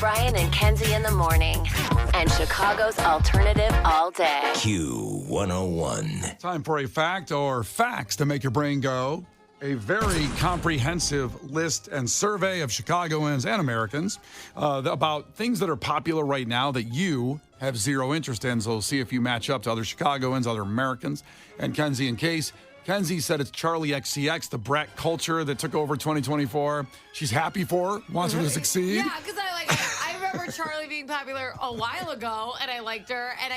Brian and Kenzie in the morning. And Chicago's alternative all day. Q101. Time for a fact or facts to make your brain go. A very comprehensive list and survey of Chicagoans and Americans about things that are popular right now that you have zero interest in. So we'll see if you match up to other Chicagoans, other Americans, and Kenzie in case. Kenzie said it's Charlie XCX, the brat culture that took over 2024. She's happy for her, wants her to succeed. Yeah, because I remember Charlie being popular a while ago, and I liked her, and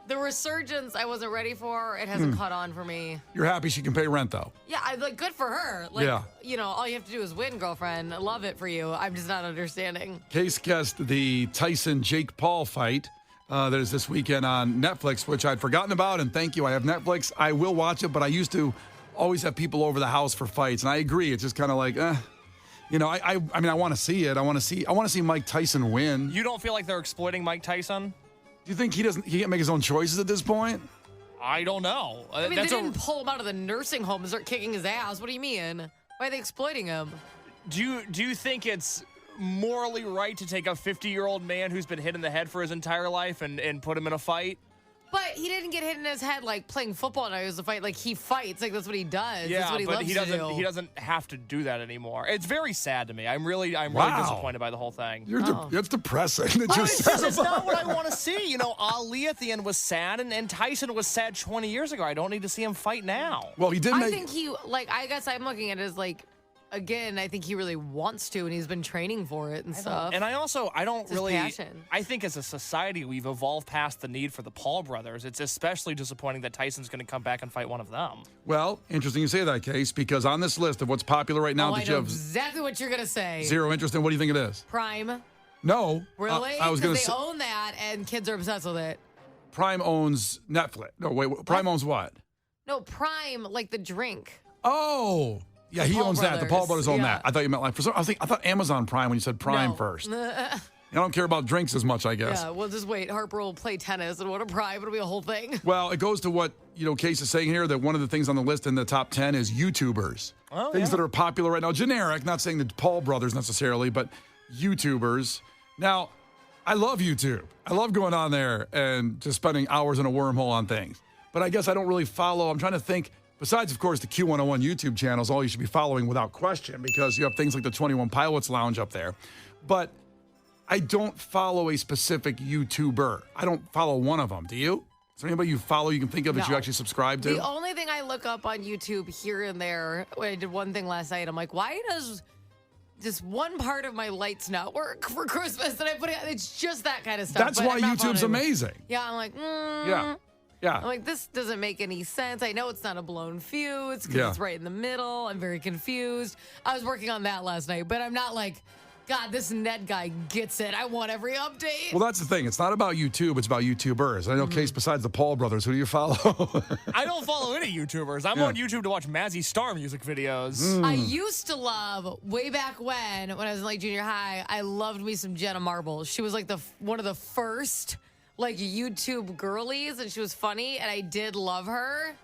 the resurgence I wasn't ready for. It hasn't caught on for me. You're happy she can pay rent, though. Yeah, good for her. All you have to do is win, girlfriend. I love it for you. I'm just not understanding. Case guessed the Tyson-Jake Paul fight that is this weekend on Netflix, which I'd forgotten about, and thank you. I have Netflix. I will watch it, but I used to always have people over the house for fights, and I agree. It's just kind of like, I mean, I want to see it. I want to see Mike Tyson win. You don't feel like they're exploiting Mike Tyson? Do you think he can't make his own choices at this point? I don't know. I mean, they didn't pull him out of the nursing home and start kicking his ass. What do you mean? Why are they exploiting him? Do you think it's morally right to take a 50-year-old man who's been hit in the head for his entire life and put him in a fight? But he didn't get hit in his head like playing football. Now he was a fight. Like he fights. Like that's what he does. Yeah, that's what he but loves to do. He doesn't have to do that anymore. It's very sad to me. I'm really disappointed by the whole thing. That's depressing. It's not what I want to see. Ali at the end was sad, and Tyson was sad 20 years ago. I don't need to see him fight now. Well, he did. I think I guess I'm looking at it as again, I think he really wants to, and he's been training for it and stuff. And I don't really. Passion. I think as a society, we've evolved past the need for the Paul brothers. It's especially disappointing that Tyson's going to come back and fight one of them. Well, interesting you say that, Case, because on this list of what's popular right now, I know exactly what you're going to say. Zero interest in. What do you think it is? Prime. No. Really? I was going to say they own that, and kids are obsessed with it. Prime owns Netflix. No, wait. Prime owns what? No, Prime, like the drink. Oh. Yeah, he owns that. The Paul brothers own that. I thought you meant I thought Amazon Prime when you said Prime first. I don't care about drinks as much, I guess. Yeah, well, just wait. Harper will play tennis, and what a Prime. It'll be a whole thing. Well, it goes to what, Case is saying here, that one of the things on the list in the top 10 is YouTubers. Oh, things that are popular right now. Generic, not saying the Paul brothers necessarily, but YouTubers. Now, I love YouTube. I love going on there and just spending hours in a wormhole on things. But I guess I don't really follow. I'm trying to think. Besides, of course, the Q101 YouTube channel is all you should be following without question because you have things like the 21 Pilots Lounge up there. But I don't follow a specific YouTuber. I don't follow one of them. Do you? Is there anybody you follow you can think of that you actually subscribe to? The only thing I look up on YouTube here and there, I did one thing last night. I'm like, why does this one part of my lights not work for Christmas? And I put it, it's just that kind of stuff. That's why YouTube's amazing. Yeah, I'm like, Yeah. I'm like, this doesn't make any sense. I know it's not a blown fuse because it's right in the middle. I'm very confused. I was working on that last night, but I'm not like, God, this Ned guy gets it. I want every update. Well, that's the thing. It's not about YouTube. It's about YouTubers. I know, Case, besides the Paul brothers, who do you follow? I don't follow any YouTubers. I'm on YouTube to watch Mazzy Star music videos. I used to love, way back when I was in like junior high, I loved me some Jenna Marbles. She was like one of the first YouTube girlies, and she was funny, and I did love her.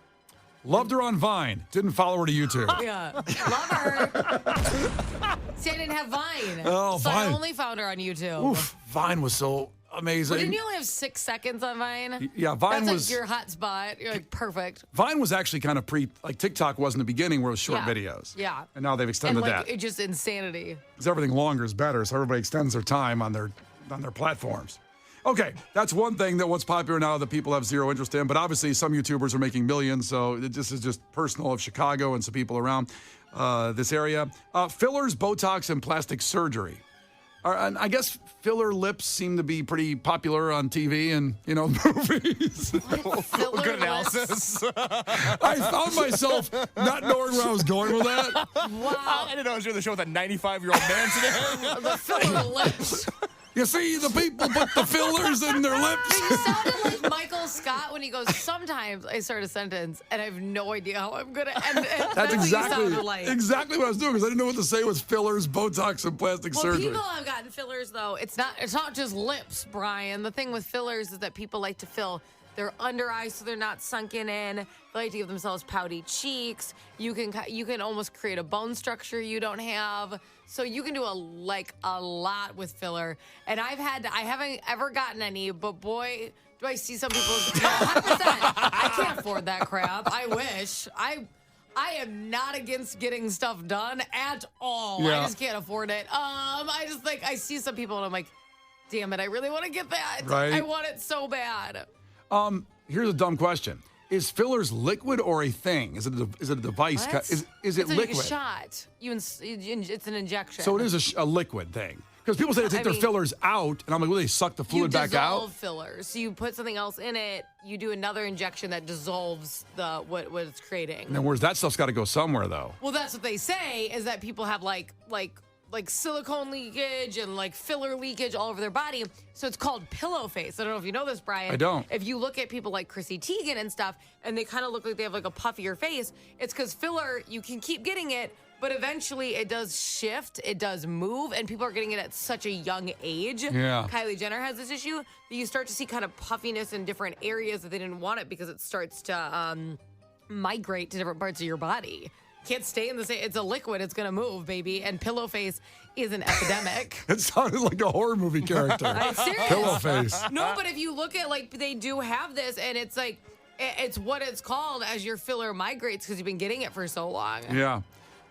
Loved her on Vine. Didn't follow her to YouTube. Yeah, love her. See, I didn't have Vine. Oh, so Vine. I only found her on YouTube. Oof, Vine was so amazing. But didn't you only have 6 seconds on Vine? Yeah, Vine That's was like your hot spot. You're like, perfect. Vine was actually kind of TikTok was in the beginning where it was short videos. Yeah. And now they've extended that. It's just insanity. Because everything longer is better, so everybody extends their time on their platforms. Okay, that's one thing that what's popular now that people have zero interest in, but obviously some YouTubers are making millions, so this is just personal of Chicago and some people around this area. Fillers, Botox, and plastic surgery. And I guess filler lips seem to be pretty popular on TV and, movies. Good analysis. I found myself not knowing where I was going with that. Wow. I didn't know I was doing the show with a 95-year-old man today. The filler lips. You see, the people put the fillers in their lips. You sounded like Michael Scott when he goes, sometimes I start a sentence and I have no idea how I'm going to end it. That's exactly what what I was doing because I didn't know what to say with fillers, Botox, and plastic surgery. People have gotten fillers, though. It's not just lips, Brian. The thing with fillers is that people like to fill their under eyes so they're not sunken in. They like to give themselves pouty cheeks. You can almost create a bone structure you don't have. So you can do a lot with filler. And I haven't ever gotten any, but boy, do I see some people. 100%. I can't afford that crap. I wish. I am not against getting stuff done at all. Yeah. I just can't afford it. I just I see some people and I'm like, damn it, I really want to get that. Right. I want it so bad. Here's a dumb question. Is fillers liquid or a thing? Is it a device? What? Is it It's liquid? like a shot. It's an injection. So it is a liquid thing. Because people say they take their fillers out, and I'm like, will they suck the fluid back out? You dissolve fillers. So you put something else in it. You do another injection that dissolves what it's creating. And then where's that stuff's got to go somewhere, though? Well, that's what they say is that people have like silicone leakage and like filler leakage all over their body. So it's called pillow face. I don't know if you know this, Brian. I don't. If you look at people like Chrissy Teigen and stuff, and they kind of look like they have like a puffier face, it's because filler, you can keep getting it, but eventually it does shift, it does move, and people are getting it at such a young age. Yeah. Kylie Jenner has this issue that you start to see kind of puffiness in different areas that they didn't want it because it starts to migrate to different parts of your body. Can't stay in the same. It's a liquid. It's gonna move, baby. And pillow face is an epidemic. It sounded like a horror movie character. I'm serious. Pillow face. No, but if you look at they do have this, and it's like it's what it's called as your filler migrates because you've been getting it for so long. Yeah.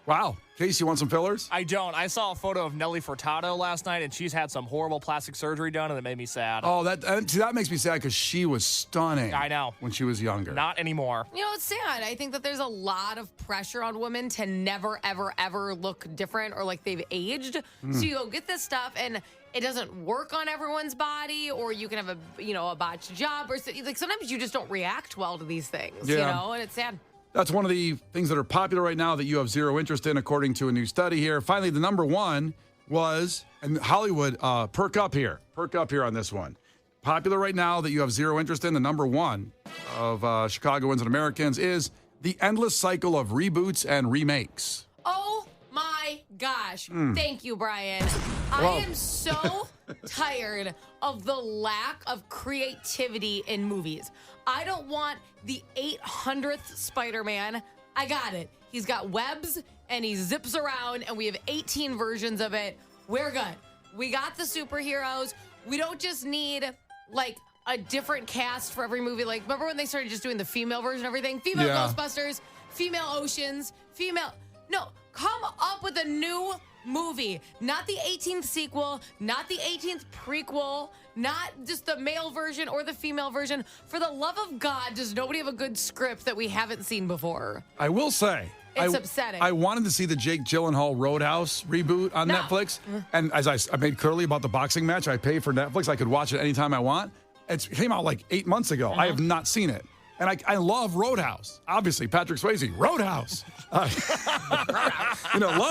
Wow. Case, you want some fillers? I don't. I saw a photo of Nelly Furtado last night, and she's had some horrible plastic surgery done, and it made me sad. Oh, that makes me sad because she was stunning. I know. When she was younger. Not anymore. You know, it's sad. I think that there's a lot of pressure on women to never, ever, ever look different or like they've aged. So you go get this stuff, and it doesn't work on everyone's body, or you can have a botched job, or like sometimes you just don't react well to these things. Yeah. You know, and it's sad. That's one of the things that are popular right now that you have zero interest in, according to a new study here. Finally, the number one was, and Hollywood, perk up here on this one. Popular right now that you have zero interest in, the number one of Chicagoans and Americans is the endless cycle of reboots and remakes. Oh my gosh. Thank you, Brian. Well- I am so tired of the lack of creativity in movies. I don't want the 800th Spider-Man. I got it. He's got webs and he zips around and we have 18 versions of it. We're good. We got the superheroes. We don't just need like a different cast for every movie. Like, remember when they started just doing the female version of everything? Female Ghostbusters, female Oceans, female... No, come up with a new movie. Not the 18th sequel, not the 18th prequel, not just the male version or the female version. For the love of God, does nobody have a good script that we haven't seen before? I will say... It's upsetting. I wanted to see the Jake Gyllenhaal Roadhouse reboot on Netflix. And as I made clearly about the boxing match, I pay for Netflix. I could watch it anytime I want. It came out like 8 months ago. I have not seen it. And I love Roadhouse. Obviously, Patrick Swayze, Roadhouse. Love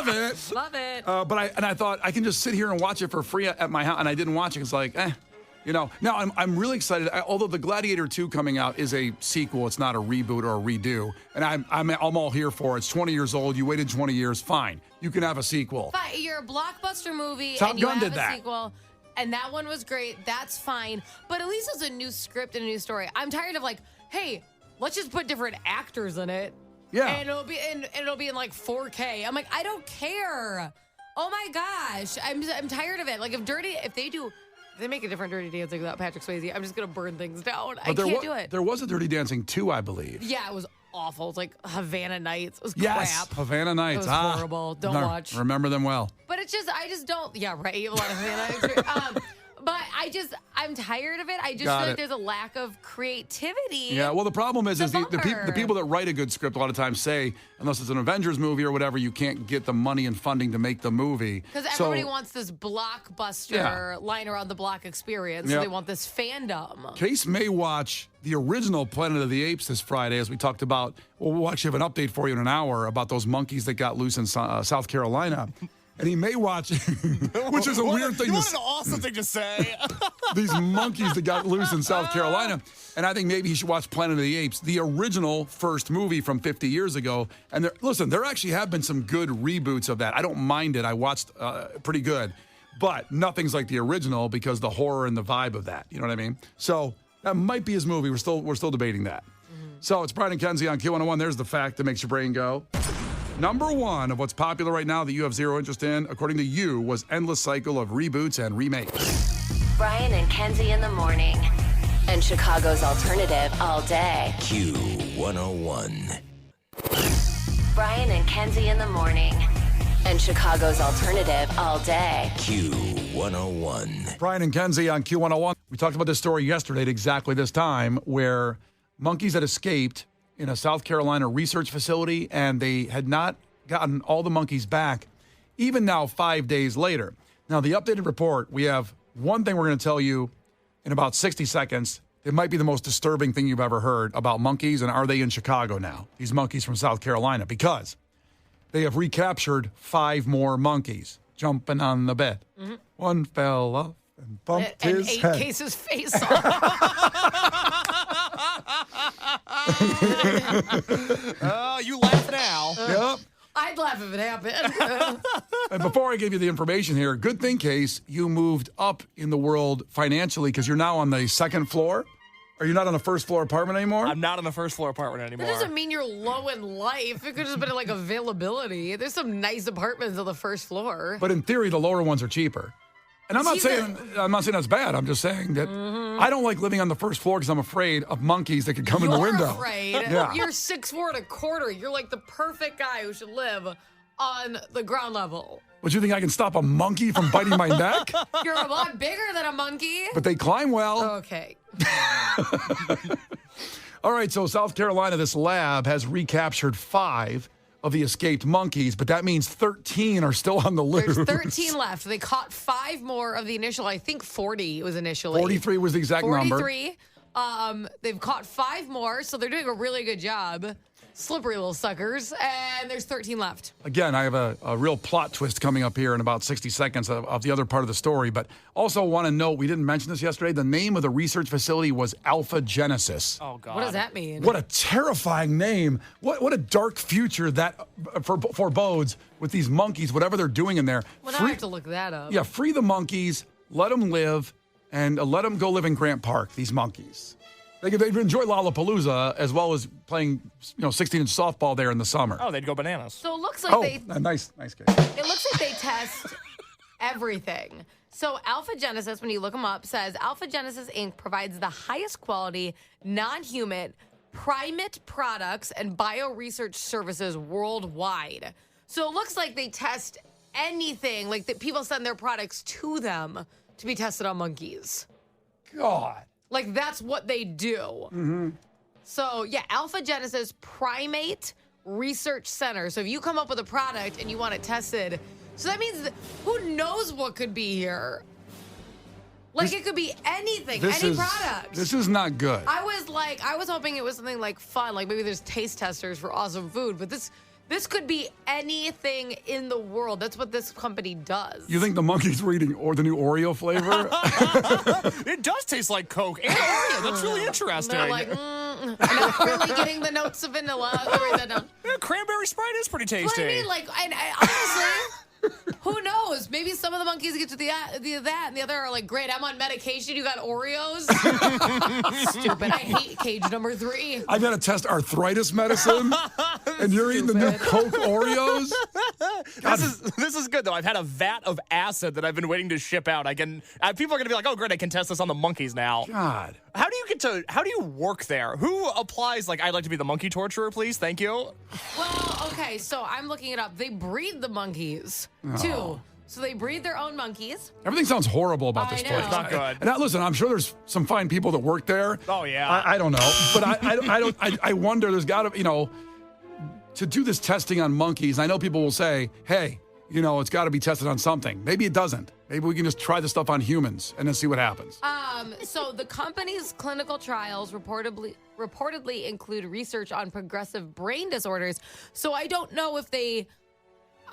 it. Love it. But I thought I can just sit here and watch it for free at my house. And I didn't watch it. It's like, Now, I'm really excited. Although the Gladiator 2 coming out is a sequel, it's not a reboot or a redo. And I'm all here for it. It's 20 years old. You waited 20 years. Fine. You can have a sequel. Fine. You're a blockbuster movie Top and you Gun have did a that. sequel. And that one was great. That's fine. But at least it's a new script and a new story. I'm tired of hey, let's just put different actors in it. Yeah. And it'll be in like 4K. I'm like, I don't care. Oh my gosh. I'm tired of it. Like if they make a different Dirty Dancing without Patrick Swayze, I'm just gonna burn things down. I can't do it. There was a Dirty Dancing 2, I believe. Yeah, it was awful. It's like Havana Nights. It was Yes, crap. Havana Nights. It was horrible. Don't watch. Remember them well. But it's just, I just don't. Yeah, right. You have a lot of Havana Nights. But I'm tired of it. I just feel like there's a lack of creativity. Yeah, well, the problem is the bummer. people that write a good script a lot of times say, unless it's an Avengers movie or whatever, you can't get the money and funding to make the movie. Because everybody wants this blockbuster line around the block experience. So they want this fandom. Case may watch the original Planet of the Apes this Friday, as we talked about. Well, we'll actually have an update for you in an hour about those monkeys that got loose in South Carolina. And he may watch, which is a weird thing. What an awesome thing to say. These monkeys that got loose in South Carolina. And I think maybe he should watch Planet of the Apes, the original first movie from 50 years ago. And there actually have been some good reboots of that. I don't mind it. I watched pretty good. But nothing's like the original because the horror and the vibe of that. You know what I mean? So That might be his movie. We're still debating that. So it's Brian and Kenzie on Q101. There's the fact that makes your brain go. Number one of what's popular right now that you have zero interest in, according to you, was endless cycle of reboots and remakes. Brian and Kenzie in the morning. And Chicago's alternative all day. Q101. Brian and Kenzie in the morning. And Chicago's alternative all day. Q101. Brian and Kenzie on Q101. We talked about this story yesterday at exactly this time where monkeys had escaped in a South Carolina research facility, and they had not gotten all the monkeys back, even now 5 days later. Now, the updated report, we have one thing we're going to tell you in about 60 seconds. It might be the most disturbing thing you've ever heard about monkeys, and are they in Chicago now? These monkeys from South Carolina, because they have recaptured 5 more monkeys jumping on the bed. Mm-hmm. One fell off and bumped his ate head. Case's face off. You laugh now. Yep. I'd laugh if it happened. And before I give you the information here, good thing, Case, you moved up in the world financially because you're now on the second floor. Are you not on a first floor apartment anymore? I'm not on the first floor apartment anymore. That doesn't mean you're low in life. It could just been like availability. There's some nice apartments on the first floor. But in theory, the lower ones are cheaper. And I'm not saying that's bad. I'm just saying that I don't like living on the first floor because I'm afraid of monkeys that could come in the window. You're afraid. Yeah. You're 6'4.25". You're like the perfect guy who should live on the ground level. But you think I can stop a monkey from biting my neck? You're a lot bigger than a monkey. But they climb well. Okay. All right, so South Carolina, this lab has recaptured 5 of the escaped monkeys, but that means 13 are still on the loose. There's 13 left. They caught 5 more of the initial, I think 40 was initially. 43 was the exact number. 43. They've caught 5 more, so they're doing a really good job. Slippery little suckers. And there's 13 left. Again, I have a real plot twist coming up here in about 60 seconds of the other part of the story, but also want to note, we didn't mention this yesterday, the name of the research facility was Alpha Genesis. Oh, God. What does that mean? What a terrifying name. What a dark future that forebodes with these monkeys, whatever they're doing in there. Well, now I have to look that up. Yeah, free the monkeys, let them live, and let them go live in Grant Park, these monkeys. They enjoy Lollapalooza as well as playing, 16-inch softball there in the summer. Oh, they'd go bananas. So it looks like nice case. It looks like they test everything. So Alpha Genesis, when you look them up, says Alpha Genesis Inc. provides the highest quality, non-human, primate products and bio-research services worldwide. So it looks like they test anything, like that people send their products to them to be tested on monkeys. God. Like, that's what they do. Mm-hmm. So, yeah, Alpha Genesis Primate Research Center. So if you come up with a product and you want it tested, so that means who knows what could be here? Like, it could be anything, any product. This is not good. I was hoping it was something like fun, like maybe there's taste testers for awesome food, but this could be anything in the world. That's what this company does. You think the monkeys were eating the new Oreo flavor? It does taste like Coke and Oreo. That's really interesting. They're like, I'm not really getting the notes of vanilla. I'll write that down. Yeah, cranberry Sprite is pretty tasty. But I mean, honestly, who knows? Maybe some of the monkeys get to that, and the other are like, great, I'm on medication. You got Oreos? Stupid. I hate cage number 3. I got to test arthritis medicine, and you're eating the new Coke Oreos? This is good, though. I've had a vat of acid that I've been waiting to ship out. People are going to be like, oh, great, I can test this on the monkeys now. God. How do you work there? Who applies, I'd like to be the monkey torturer, please? Thank you. Well, okay, so I'm looking it up. They breed the monkeys, too. So they breed their own monkeys. Everything sounds horrible about this I place. know. It's not good. And listen, I'm sure there's some fine people that work there. Oh, yeah. I don't know. But I wonder, there's got to, to do this testing on monkeys, I know people will say, hey, it's got to be tested on something. Maybe it doesn't. Maybe we can just try this stuff on humans and then see what happens. So the company's clinical trials reportedly include research on progressive brain disorders. So I don't know if they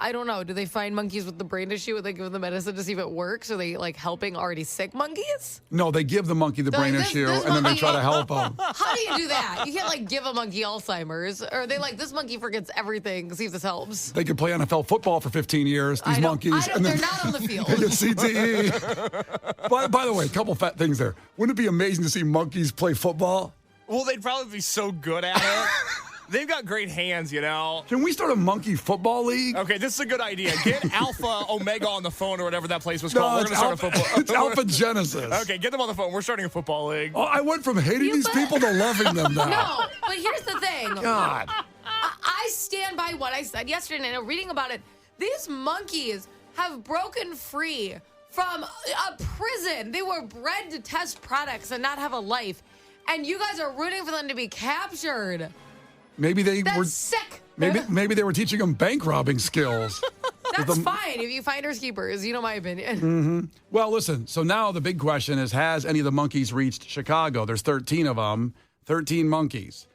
I don't know. Do they find monkeys with the brain issue and they give them the medicine to see if it works? Are they like helping already sick monkeys? No, they give the monkey the brain issue, and then they try to help them. How do you do that? You can't like give a monkey Alzheimer's. Or are they like, this monkey forgets everything. See if this helps. They could play NFL football for 15 years, these monkeys. They're not on the field. They get CTE. by the way, a couple fat things there. Wouldn't it be amazing to see monkeys play football? Well, they'd probably be so good at it. They've got great hands, you know. Can we start a monkey football league? Okay, this is a good idea. Get Alpha Omega on the phone or whatever that place was called. We're going to start a football. It's Alpha Genesis. Okay, get them on the phone. We're starting a football league. Oh, I went from hating these people to loving them now. No, but here's the thing. God. I stand by what I said yesterday, and reading about it. These monkeys have broken free from a prison. They were bred to test products and not have a life. And you guys are rooting for them to be captured. Maybe they That's were sick. Maybe they were teaching them bank robbing skills. That's fine if you finders keepers. You know my opinion. Mm-hmm. Well, listen. So now the big question is: has any of the monkeys reached Chicago? There's 13 of them. 13 monkeys.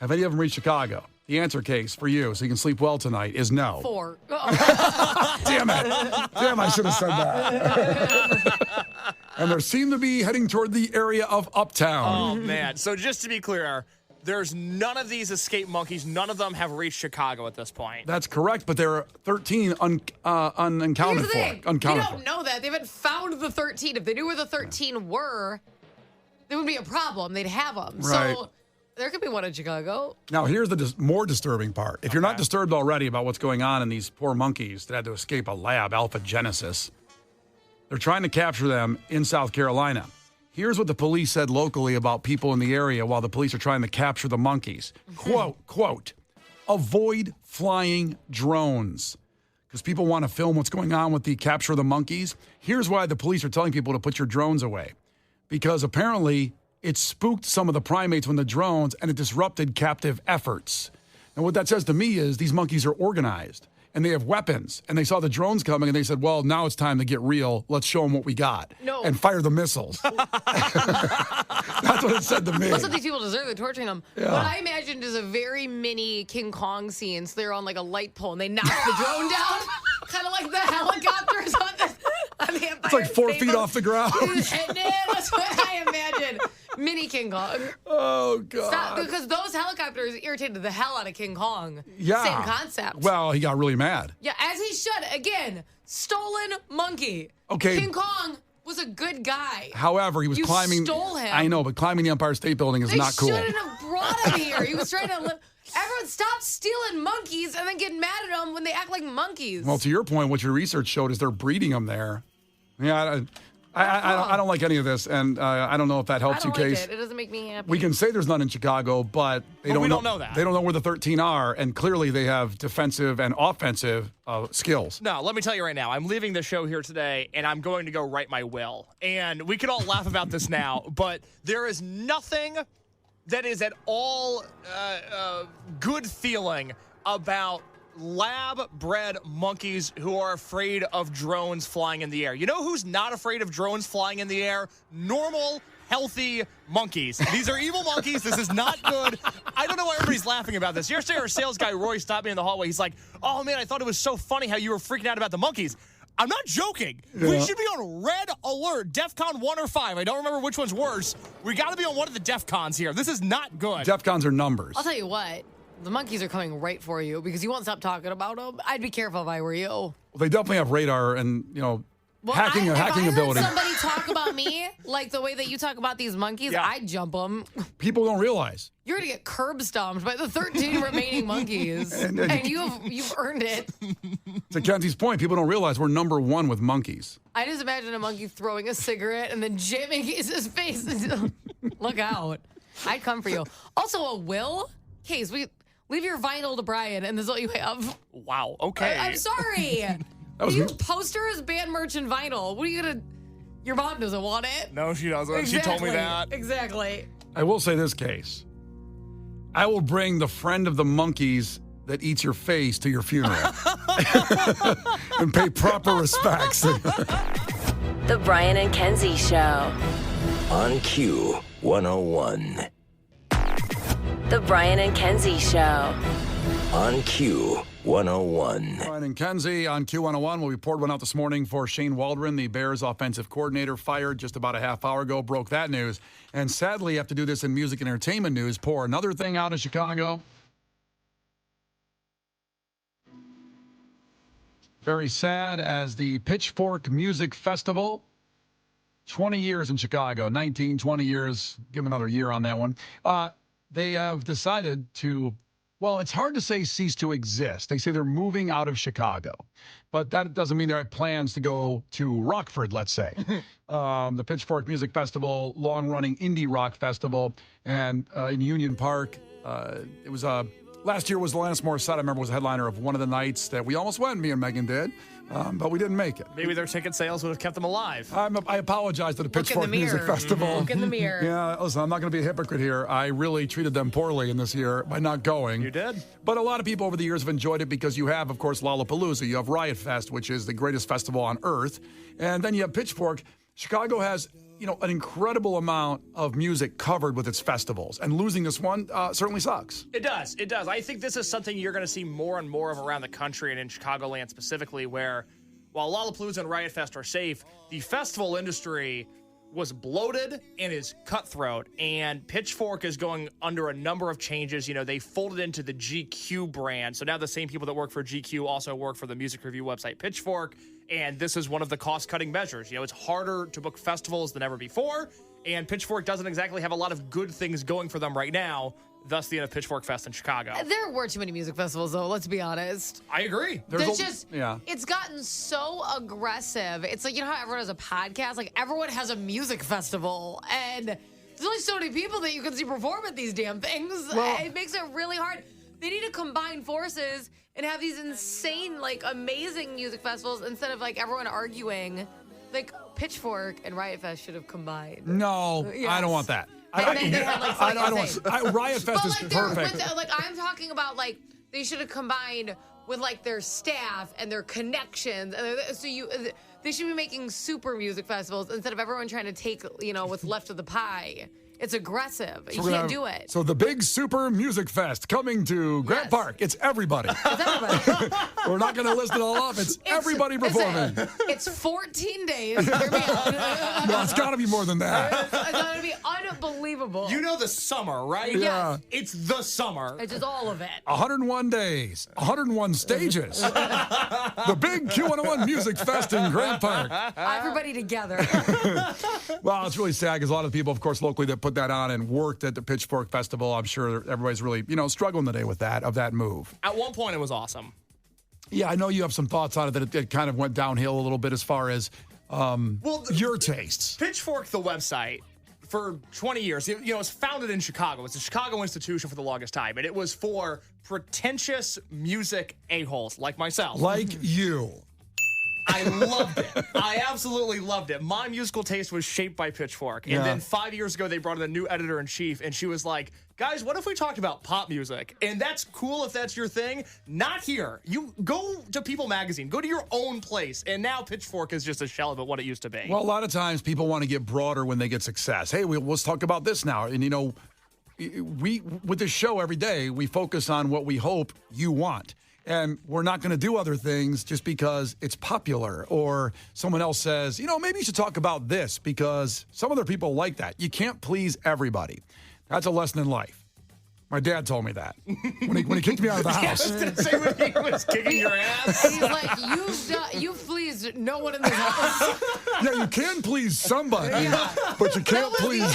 Have any of them reached Chicago? The answer, Case, for you, so you can sleep well tonight, is no. 4. Damn it! Damn, I should have said that. And they seem to be heading toward the area of Uptown. Oh man! So just to be clear. There's none of these escaped monkeys. None of them have reached Chicago at this point. That's correct, but there are 13 unaccounted for. We don't know that. They haven't found the 13. If they knew where the 13 were, there would be a problem. They'd have them. Right. So there could be one in Chicago. Now, here's the more disturbing part. If you're not disturbed already about what's going on in these poor monkeys that had to escape a lab, Alpha Genesis, they're trying to capture them in South Carolina. Here's what the police said locally about people in the area while the police are trying to capture the monkeys. Quote, avoid flying drones. Because people want to film what's going on with the capture of the monkeys. Here's why the police are telling people to put your drones away. Because apparently it spooked some of the primates when the drones and it disrupted captive efforts. And what that says to me is these monkeys are organized. And they have weapons. And they saw the drones coming, and they said, well, now it's time to get real. Let's show them what we got. No. And fire the missiles. That's what it said to me. That's what these people deserve. They're torturing them. Yeah. What I imagined is a very mini King Kong scene. So they're on like a light pole, and they knock the drone down. Kind of like the helicopters on the Empire It's like 4 feet State off the ground. Hitting it. That's what I imagine. Mini King Kong. Oh, God. Stop, because those helicopters irritated the hell out of King Kong. Yeah. Same concept. Well, he got really mad. Yeah, as he should. Again, stolen monkey. Okay. King Kong was a good guy. However, he was You climbing. stole him. I know, but climbing the Empire State Building is They not cool. shouldn't have brought him here. He was trying to live. Everyone stop stealing monkeys and then getting mad at them when they act like monkeys. Well, to your point, what your research showed is they're breeding them there. Yeah, I don't like any of this, and I don't know if that helps I don't you, like Case. it. It doesn't make me happy. We can say there's none in Chicago, but we don't know that. They don't know where the 13 are, and clearly they have defensive and offensive skills. No, let me tell you right now, I'm leaving the show here today, and I'm going to go write my will. And we can all laugh about this now, but there is nothing that is at all good feeling about lab-bred monkeys who are afraid of drones flying in the air. You know who's not afraid of drones flying in the air? Normal, healthy monkeys. These are evil monkeys. This is not good. I don't know why everybody's laughing about this. Yesterday, our sales guy, Roy, stopped me in the hallway. He's like, oh, man, I thought it was so funny how you were freaking out about the monkeys. I'm not joking. Yeah. We should be on red alert, DEFCON 1 or 5. I don't remember which one's worse. We got to be on one of the DEFCONs here. This is not good. DEFCONs are numbers. I'll tell you what. The monkeys are coming right for you because you won't stop talking about them. I'd be careful if I were you. Well, they definitely have radar and, hacking if ability. I heard somebody talk about me like the way that you talk about these monkeys, I'd jump them. People don't realize. You're going to get curb stomped by the 13 remaining monkeys. and you've earned it. To Kenzie's point, people don't realize we're number 1 with monkeys. I just imagine a monkey throwing a cigarette and then jamming his face. Look out. I'd come for you. Also, a will? Case, leave your vinyl to Brian, and this is all you have. Wow, okay. I'm sorry. You posters, band merch, and vinyl. What are you going to... Your mom doesn't want it. No, she doesn't. Exactly. She told me that. Exactly. I will say this, Case. I will bring the friend of the monkeys that eats your face to your funeral and pay proper respects. The Brian and Kenzie Show. On Q101. The Brian and Kenzie Show. On Q101. 101. Brian and Kenzie on Q101. Well, we poured one out this morning for Shane Waldron, the Bears offensive coordinator, fired just about a half hour ago, broke that news. And sadly, have to do this in music and entertainment news, pour another thing out in Chicago. Very sad as the Pitchfork Music Festival, 20 years in Chicago, 19, 20 years, give another year on that one. They have decided to, well, it's hard to say cease to exist. They say they're moving out of Chicago, but that doesn't mean they have plans to go to Rockford, let's say. The Pitchfork Music Festival, long-running indie rock festival, and in Union Park, it was last year was Alanis Morissette, I remember, was a headliner of one of the nights that we almost went, me and Megan did, but we didn't make it. Maybe their ticket sales would have kept them alive. I apologize to the Pitchfork Music Festival. Look in the mirror. Yeah, listen, I'm not going to be a hypocrite here. I really treated them poorly in this year by not going. You did. But a lot of people over the years have enjoyed it because you have, of course, Lollapalooza. You have Riot Fest, which is the greatest festival on earth. And then you have Pitchfork. Chicago has, an incredible amount of music covered with its festivals. And losing this one certainly sucks. It does. It does. I think this is something you're going to see more and more of around the country and in Chicagoland specifically, where while Lollapalooza and Riot Fest are safe, the festival industry was bloated and is cutthroat, and Pitchfork is going under a number of changes. They folded into the GQ brand, so now the same people that work for GQ also work for the music review website Pitchfork, and this is one of the cost-cutting measures. It's harder to book festivals than ever before, and Pitchfork doesn't exactly have a lot of good things going for them right now, thus the end of Pitchfork Fest in Chicago. There were too many music festivals, though, let's be honest. I agree. It's gotten so aggressive. It's like, how everyone has a podcast? Like, everyone has a music festival, and there's only so many people that you can see perform at these damn things. Well, it makes it really hard. They need to combine forces and have these insane, amazing music festivals instead of, everyone arguing. Pitchfork and Riot Fest should have combined. No, Yes. I don't want that. And then they had, I don't want Riot Fest is perfect. I'm talking about, they should have combined with, their staff and their connections. And they should be making super music festivals instead of everyone trying to take, what's left of the pie. It's aggressive. You can't do it. So the big Super Music Fest coming to Grant Park. It's everybody. It's everybody. We're not going to list it all off. It's everybody performing. It's 14 days. Hear me out. No, it's got to be more than that. It's going to be unbelievable. The summer, right? Yeah. It's the summer. It's just all of it. 101 days, 101 stages. The big Q101 Music Fest in Grant Park. Everybody together. Well, it's really sad because a lot of the people, of course, locally that put that on and worked at the Pitchfork Festival, I'm sure everybody's really, struggling today with that move. At one point, it was awesome. Yeah, I know you have some thoughts on it, that it kind of went downhill a little bit as far as your tastes. Pitchfork, the website, for 20 years, it was founded in Chicago. It's a Chicago institution for the longest time, and it was for pretentious music a-holes like myself. Like you. I loved it. I absolutely loved it. My musical taste was shaped by Pitchfork. And then 5 years ago, they brought in a new editor-in-chief, and she was like, guys, what if we talked about pop music? And that's cool if that's your thing. Not here. You go to People Magazine. Go to your own place. And now Pitchfork is just a shell of what it used to be. Well, a lot of times people want to get broader when they get success. Hey, let's talk about this now. And, we with this show every day, we focus on what we hope you want. And we're not going to do other things just because it's popular or someone else says, maybe you should talk about this because some other people like that. You can't please everybody. That's a lesson in life. My dad told me that when he kicked me out of the house. I was going to say when he was kicking your ass. He's like, you've pleased no one in this house. Yeah, you can please somebody, but you can't please.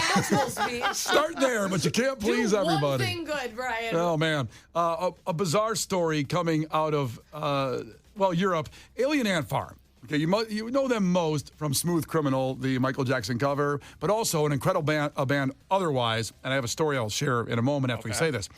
Start there, but you can't please everybody. One thing good, Brian. Oh man, a bizarre story coming out of Europe. Alien Ant Farm. Okay, you know them most from Smooth Criminal, the Michael Jackson cover, but also an incredible band otherwise. And I have a story I'll share in a moment after we say this.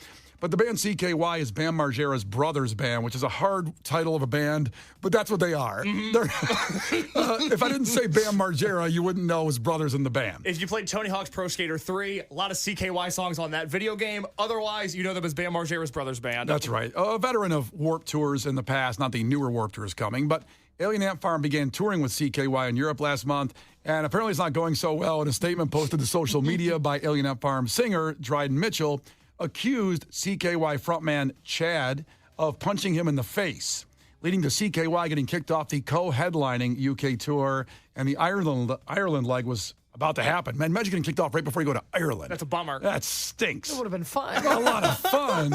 But the band CKY is Bam Margera's brother's band, which is a hard title of a band, but that's what they are. Mm-hmm. If I didn't say Bam Margera, you wouldn't know his brother's in the band. If you played Tony Hawk's Pro Skater 3, a lot of CKY songs on that video game. Otherwise, you know them as Bam Margera's brother's band. That's right. A veteran of Warped Tours in the past, not the newer Warped Tours coming, but Alien Ant Farm began touring with CKY in Europe last month, and apparently it's not going so well. In a statement posted to social media by Alien Ant Farm singer Dryden Mitchell, accused CKY frontman Chad of punching him in the face, leading to CKY getting kicked off the co-headlining UK tour, and the Ireland leg was about to happen. Man, imagine getting kicked off right before you go to Ireland. That's a bummer. That stinks. It would have been fun. A lot of fun.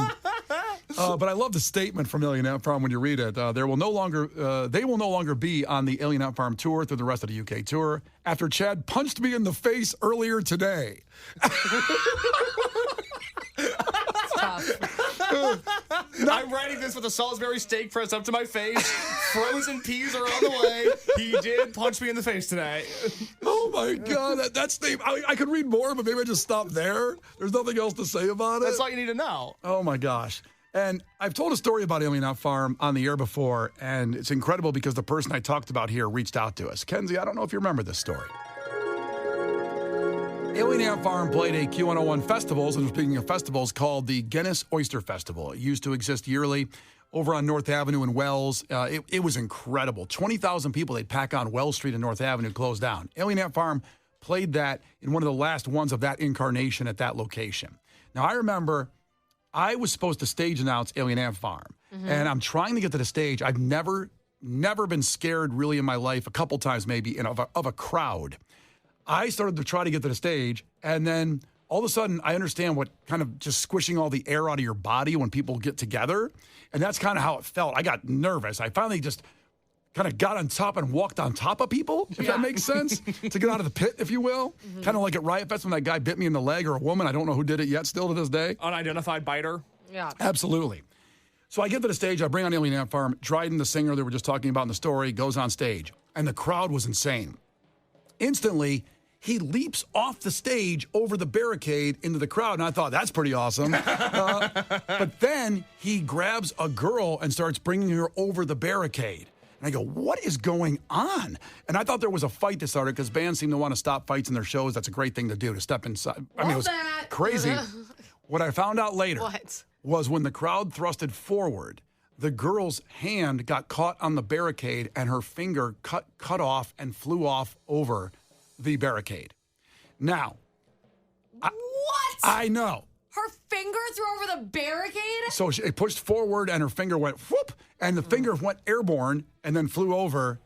But I love the statement from Alien Ant Farm when you read it. They will no longer be on the Alien Ant Farm tour through the rest of the UK tour after Chad punched me in the face earlier today. I'm writing this with a Salisbury steak pressed up to my face. Frozen peas are on the way. He did punch me in the face today. Oh my God, that's the. I could read more, but maybe I just stop there. There's nothing else to say about it. That's all you need to know. Oh my gosh. And I've told a story about Alien Ant Farm on the air before, and it's incredible because the person I talked about here reached out to us. Kenzie, I don't know if you remember this story. Alien Ant Farm played a Q101 festivals, and speaking of festivals, called the Guinness Oyster Festival. It used to exist yearly over on North Avenue in Wells. It was incredible. 20,000 people, they'd pack on Wells Street and North Avenue, closed down. Alien Ant Farm played that in one of the last ones of that incarnation at that location. Now, I remember I was supposed to stage announce Alien Ant Farm, and I'm trying to get to the stage. I've never been scared really in my life, a couple times maybe, of a crowd. I started to try to get to the stage, and then all of a sudden, I understand what kind of just squishing all the air out of your body when people get together, and that's kind of how it felt. I got nervous. I finally just kind of got on top and walked on top of people, if that makes sense, to get out of the pit, if you will. Kind of like at Riot Fest when that guy bit me in the leg, or a woman. I don't know who did it yet, still to this day. Unidentified biter. Yeah. Absolutely. So I get to the stage, I bring on Alien Ant Farm. Dryden, the singer that we're just talking about in the story, goes on stage, and the crowd was insane. Instantly, he leaps off the stage over the barricade into the crowd, and I thought, that's pretty awesome. But then he grabs a girl and starts bringing her over the barricade. And I go, what is going on? And I thought there was a fight that started because bands seem to want to stop fights in their shows. That's a great thing to do, to step inside. I mean, it was crazy. What I found out later was when the crowd thrusted forward, the girl's hand got caught on the barricade and her finger cut off and flew off over the barricade. Now, What? I know. Her finger threw over the barricade? So she pushed forward and her finger went whoop, and the finger went airborne and then flew over.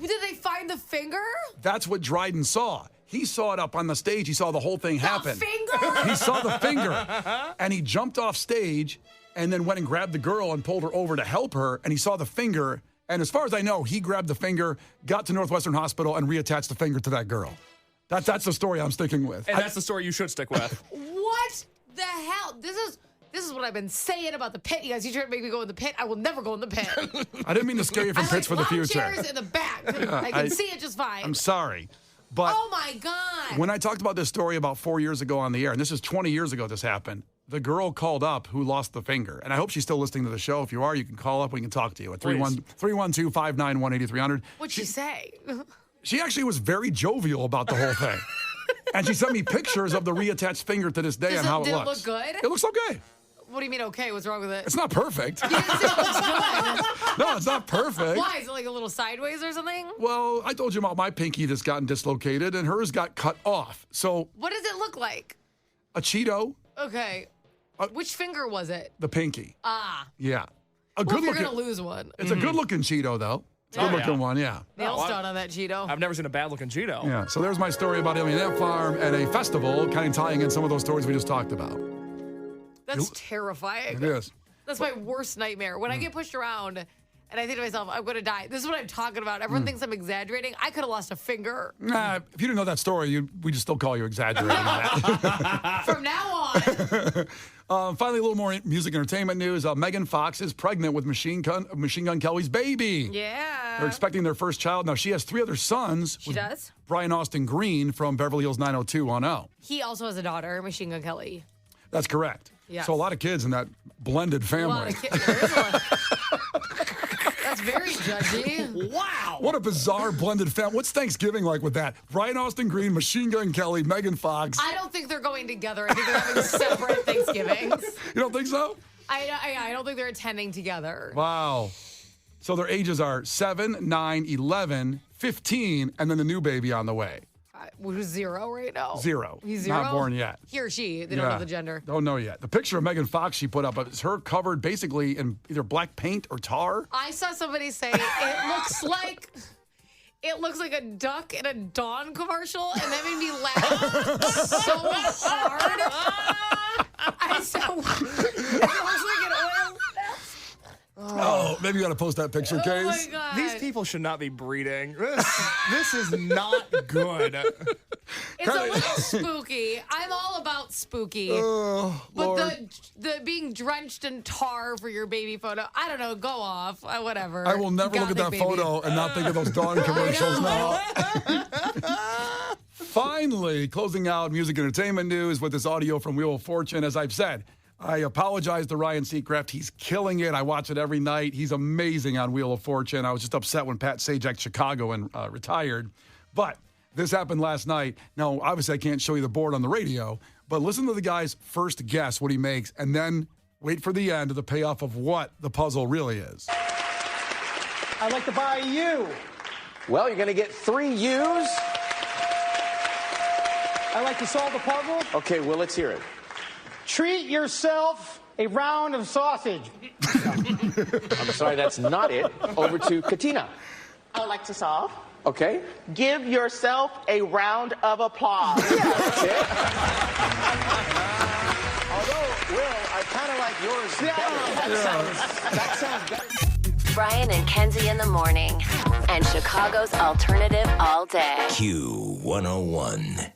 Did they find the finger? That's what Dryden saw. He saw it up on the stage. He saw the whole thing happen. The finger? He saw the finger. And he jumped off stage and then went and grabbed the girl and pulled her over to help her. And he saw the finger. And as far as I know, he grabbed the finger, got to Northwestern Hospital, and reattached the finger to that girl. That's the story I'm sticking with. And that's the story you should stick with. What the hell? This is what I've been saying about the pit. You guys, you try to make me go in the pit. I will never go in the pit. I didn't mean to scare you from pits for the future. Chairs in the back. I can see it just fine. I'm sorry. But oh my God. when I talked about this story about 4 years ago on the air, and this is 20 years ago this happened, the girl called up who lost the finger. And I hope she's still listening to the show. If you are, you can call up. We can talk to you at 312-591-8300. What'd she say? She actually was very jovial about the whole thing. And she sent me pictures of the reattached finger to this day and how it looks. Did it look good? It looks okay. What do you mean okay? What's wrong with it? It's not perfect. You didn't say it looks good. No, it's not perfect. Why? Is it like a little sideways or something? Well, I told you about my pinky that's gotten dislocated, and hers got cut off. So What does it look like? a Cheeto, Okay. Which finger was it? the pinky. Ah. Yeah. A Well, good if you're looking. going to lose one. It's a good looking Cheeto, though. It's a good looking one, yeah. Nails done on that Cheeto. I've never seen a bad looking Cheeto. Yeah. So there's my story about Alien Ant Farm and a festival, kind of tying in some of those stories we just talked about. That's terrifying. It is. That's my worst nightmare. When I get pushed around and I think to myself, I'm going to die. This is what I'm talking about. Everyone thinks I'm exaggerating. I could have lost a finger. Nah, if you didn't know that story, we just still call you exaggerating that. From now on. Finally, a little more music entertainment news. Megan Fox is pregnant with Machine Gun Kelly's baby. Yeah. They're expecting their first child. Now, she has 3 other sons. She does? Brian Austin Green from Beverly Hills 90210. He also has a daughter, Machine Gun Kelly. That's correct. Yes. So a lot of kids in that blended A family. lot of kids. There is a lot. That's very judgy. Wow. What a bizarre blended family. What's Thanksgiving like with that? Brian Austin Green, Machine Gun Kelly, Megan Fox. I don't think they're going together. I think they're having separate Thanksgivings. You don't think so? I don't think they're attending together. Wow. So their ages are 7, 9, 11, 15, and then the new baby on the way. who's 0 right now? 0. He's 0? Not born yet. He or she. They don't know the gender. Don't know yet. The picture of Megan Fox she put up is her covered basically in either black paint or tar. I saw somebody say it looks like a duck in a Dawn commercial, and that made me laugh so hard. I said, it looks like an oil. Oh, maybe you got to post that picture, Case. Oh my God. These people should not be breeding. This is not good. It's a little spooky. I'm all about spooky. Oh, but Lord. the being drenched in tar for your baby photo, I don't know, go off. Whatever. I will never look at that photo and not think of those Dawn commercials now. Finally, closing out music entertainment news with this audio from Wheel of Fortune. As I've said, I apologize to Ryan Seacrest. He's killing it. I watch it every night. He's amazing on Wheel of Fortune. I was just upset when Pat Sajak Chicago and retired. But this happened last night. Now, obviously, I can't show you the board on the radio, but listen to the guy's first guess, what he makes, and then wait for the end of the payoff of what the puzzle really is. I'd like to buy a U. Well, you're going to get 3 U's. I'd like to solve the puzzle. Okay, well, let's hear it. Treat yourself a round of sausage. I'm sorry, that's not it. Over to Katina. I would like to solve. Okay. Give yourself a round of applause. That's it. Although, Will, I kind of like yours better. That sounds better. Brian and Kenzie in the morning. And Chicago's alternative all day. Q101.